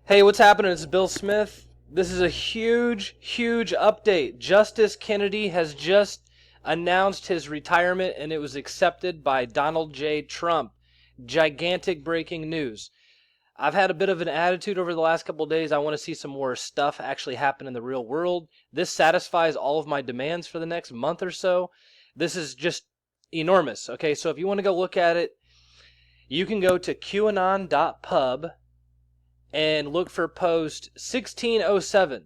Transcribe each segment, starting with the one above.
Hey, what's happening? It's Bill Smith. This is a huge, huge update. Justice Kennedy has just announced his retirement and it was accepted by Donald J. Trump. Gigantic breaking news. I've had a bit of an attitude over the last couple of days. I want to see some more stuff actually happen in the real world. This satisfies all of my demands for the next month or so. This is just enormous. Okay, so if you want to go look at it, you can go to qanon.pub and look for post 1607.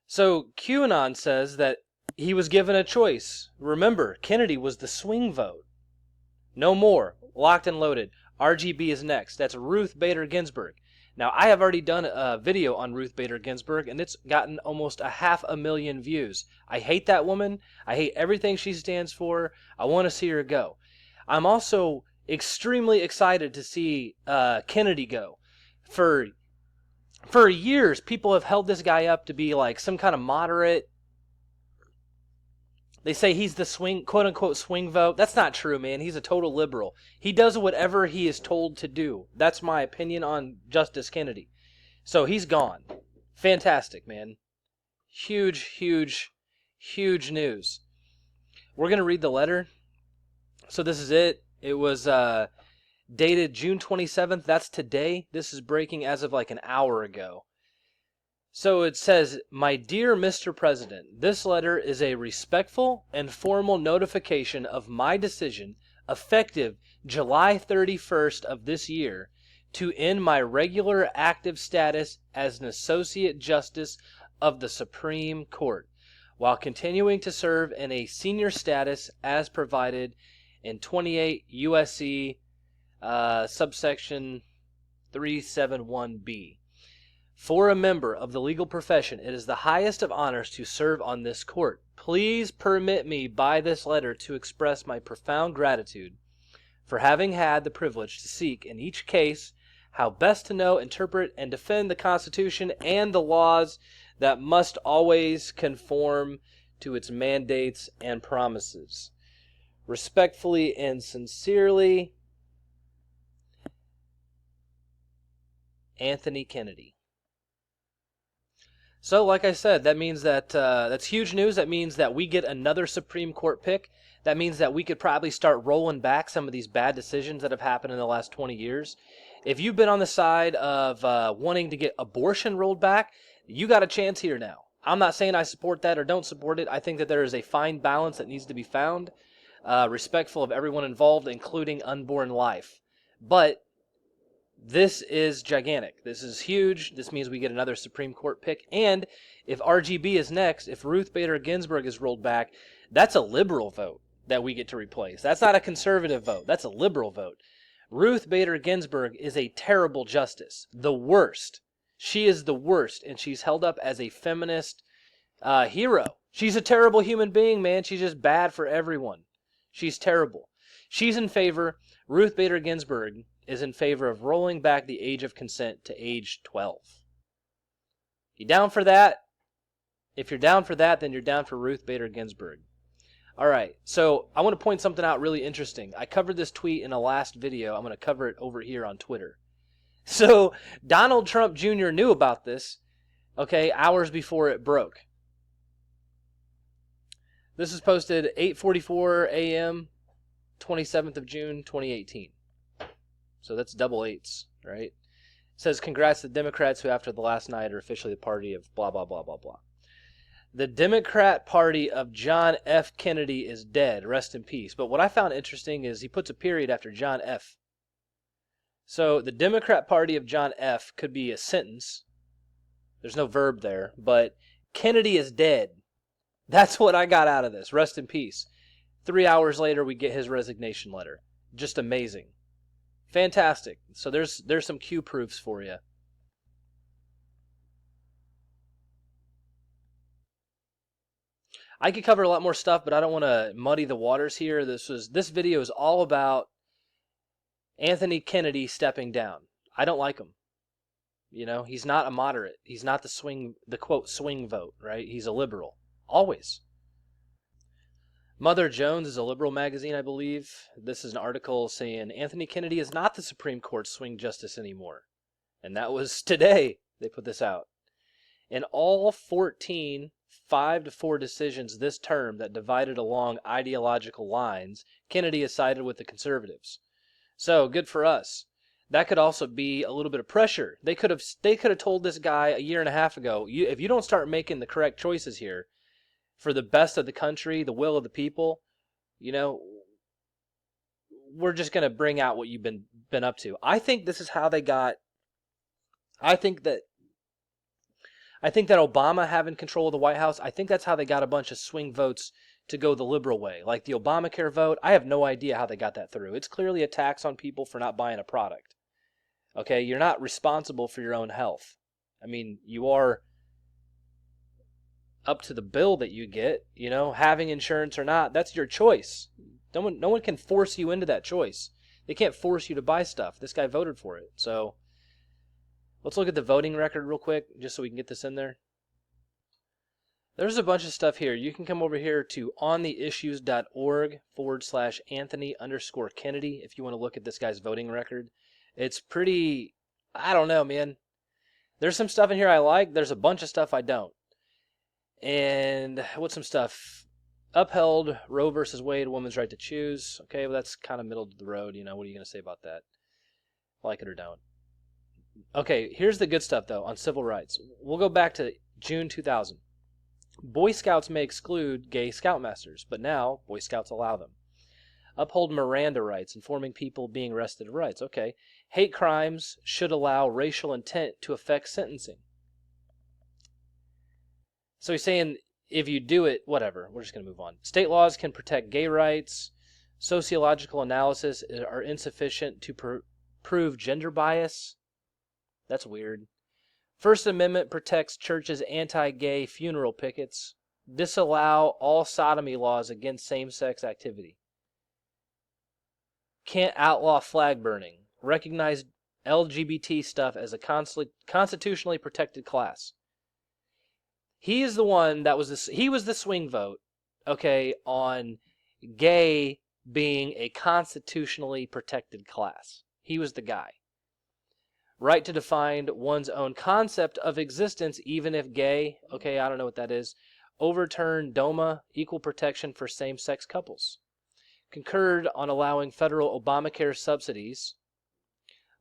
So QAnon says that he was given a choice. Remember, Kennedy was the swing vote. No more. Locked and loaded. RGB is next. That's Ruth Bader Ginsburg. Now, I have already done a video on Ruth Bader Ginsburg, and it's gotten almost 500,000 views. I hate that woman. I hate everything she stands for. I want to see her go. I'm also extremely excited to see Kennedy go. For years, people have held this guy up to be like some kind of moderate. They say he's the swing, quote unquote, swing vote. That's not true, man. He's a total liberal. He does whatever he is told to do. That's my opinion on Justice Kennedy. So he's gone. Fantastic, man. Huge, huge, huge news. We're going to read the letter. So this is it. It was dated June 27th. That's today. This is breaking as of like an hour ago. So it says, "My dear Mr. President, this letter is a respectful and formal notification of my decision, effective July 31st of this year, to end my regular active status as an Associate Justice of the Supreme Court, while continuing to serve in a senior status as provided in 28 USC subsection 371B. For a member of the legal profession, it is the highest of honors to serve on this court. Please permit me by this letter to express my profound gratitude for having had the privilege to seek in each case how best to know, interpret, and defend the Constitution and the laws that must always conform to its mandates and promises. Respectfully and sincerely, Anthony Kennedy." So, like I said, that means that that's huge news. That means that we get another Supreme Court pick. That means that we could probably start rolling back some of these bad decisions that have happened in the last 20 years. If you've been on the side of wanting to get abortion rolled back, you got a chance here now. I'm not saying I support that or don't support it. I think that there is a fine balance that needs to be found, respectful of everyone involved, including unborn life. But this is gigantic. This is huge. This means we get another Supreme Court pick. And if RGB is next, if Ruth Bader Ginsburg is rolled back, that's a liberal vote that we get to replace. That's not a conservative vote. That's a liberal vote. Ruth Bader Ginsburg is a terrible justice. The worst. She is the worst, and she's held up as a feminist hero. She's a terrible human being, man. She's just bad for everyone. She's terrible. She's in favor. Ruth Bader Ginsburg is in favor of rolling back the age of consent to age 12. You down for that? If you're down for that, then you're down for Ruth Bader Ginsburg. All right, so I want to point something out really interesting. I covered this tweet in a last video. I'm going to cover it over here on Twitter. So Donald Trump Jr. knew about this, okay, hours before it broke. This is posted 8:44 a.m., 27th of June, 2018. So that's double eights, right? It says, "Congrats to the Democrats who after the last night are officially the party of blah, blah, blah, blah, blah. The Democrat Party of John F. Kennedy is dead. Rest in peace." But what I found interesting is he puts a period after John F. So the Democrat Party of John F. could be a sentence. There's no verb there. But Kennedy is dead. That's what I got out of this. Rest in peace. 3 hours later, we get his resignation letter. Just amazing. Fantastic. So there's some Q proofs for you. I could cover a lot more stuff, but I don't want to muddy the waters here. This video is all about Anthony Kennedy stepping down. I don't like him. You know, he's not a moderate. He's not the quote swing vote, right? He's a liberal. Always. Mother Jones is a liberal magazine, I believe. This is an article saying Anthony Kennedy is not the Supreme Court's swing justice anymore. And that was today they put this out. In all 14 5-4 decisions this term that divided along ideological lines, Kennedy has sided with the conservatives. So, good for us. That could also be a little bit of pressure. They could have told this guy a year and a half ago, if you don't start making the correct choices here for the best of the country, the will of the people, you know, we're just going to bring out what you've been up to. I think this is how they got. I think that Obama having control of the White House, I think that's how they got a bunch of swing votes to go the liberal way. Like the Obamacare vote, I have no idea how they got that through. It's clearly a tax on people for not buying a product. Okay, you're not responsible for your own health. I mean, you are up to the bill that you get, having insurance or not, that's your choice. No one can force you into that choice. They can't force you to buy stuff. This guy voted for it. So let's look at the voting record real quick, just so we can get this in there. There's a bunch of stuff here. You can come over here to ontheissues.org/Anthony_Kennedy if you want to look at this guy's voting record. It's pretty, I don't know, man. There's some stuff in here I like. There's a bunch of stuff I don't. And what's some stuff? Upheld Roe versus Wade, woman's right to choose. Okay, well, that's kind of middle of the road. What are you going to say about that? Like it or don't. Okay, here's the good stuff, though, on civil rights. We'll go back to June 2000. Boy Scouts may exclude gay scoutmasters, but now Boy Scouts allow them. Uphold Miranda rights, informing people being arrested of rights. Okay. Hate crimes should allow racial intent to affect sentencing. So he's saying if you do it, whatever. We're just going to move on. State laws can protect gay rights. Sociological analysis are insufficient to prove gender bias. That's weird. First Amendment protects churches' anti-gay funeral pickets. Disallow all sodomy laws against same-sex activity. Can't outlaw flag burning. Recognize LGBT stuff as a constitutionally protected class. He is the one that was he was the swing vote, okay, on gay being a constitutionally protected class. He was the guy. Right to define one's own concept of existence, even if gay. Okay, I don't know what that is. Overturn DOMA, equal protection for same-sex couples. Concurred on allowing federal Obamacare subsidies.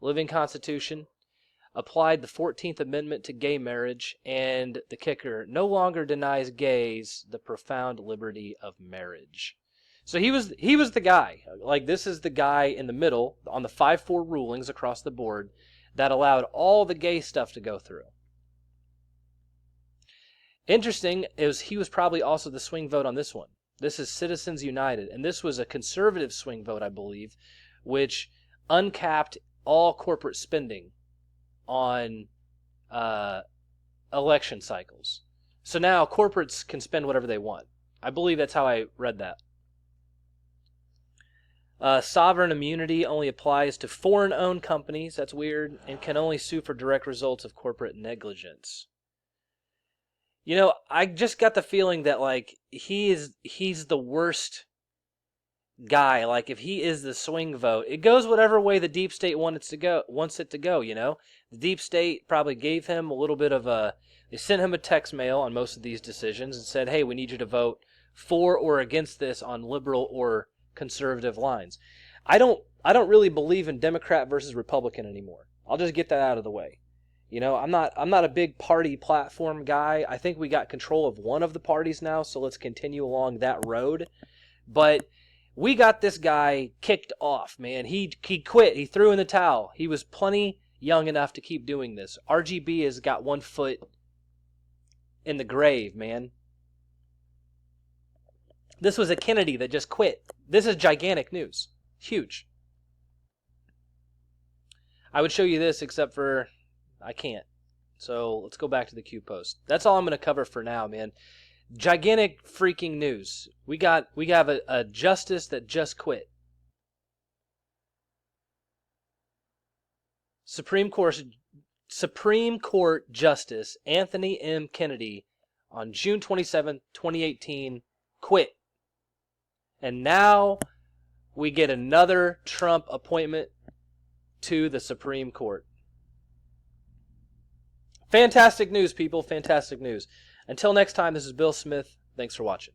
Living Constitution. Applied the 14th Amendment to gay marriage, and the kicker, no longer denies gays the profound liberty of marriage. So he was the guy. Like, this is the guy in the middle on the 5-4 rulings across the board that allowed all the gay stuff to go through. Interesting is he was probably also the swing vote on this one. This is Citizens United, and this was a conservative swing vote, I believe, which uncapped all corporate spending on election cycles. So now corporates can spend whatever they want. I believe that's how I read that. Sovereign immunity only applies to foreign-owned companies. That's weird. And can only sue for direct results of corporate negligence. I just got the feeling that, like, he's the worst guy. Like, if he is the swing vote, it goes whatever way the deep state wants it to go, The deep state probably gave him a little bit of they sent him a text mail on most of these decisions and said, hey, we need you to vote for or against this on liberal or conservative lines. I don't really believe in Democrat versus Republican anymore. I'll just get that out of the way. I'm not a big party platform guy. I think we got control of one of the parties now, so let's continue along that road. But we got this guy kicked off, man. He quit. He threw in the towel. He was plenty young enough to keep doing this. RGB has got one foot in the grave, man. This was a Kennedy that just quit. This is gigantic news. Huge. I would show you this, except for I can't. So let's go back to the Q post. That's all I'm going to cover for now, man. Gigantic freaking news. We have a justice that just quit. Supreme Court Justice Anthony M. Kennedy on June 27, 2018 quit. And now we get another Trump appointment to the Supreme Court. Fantastic news, people. Fantastic news. Until next time, this is Bill Smith. Thanks for watching.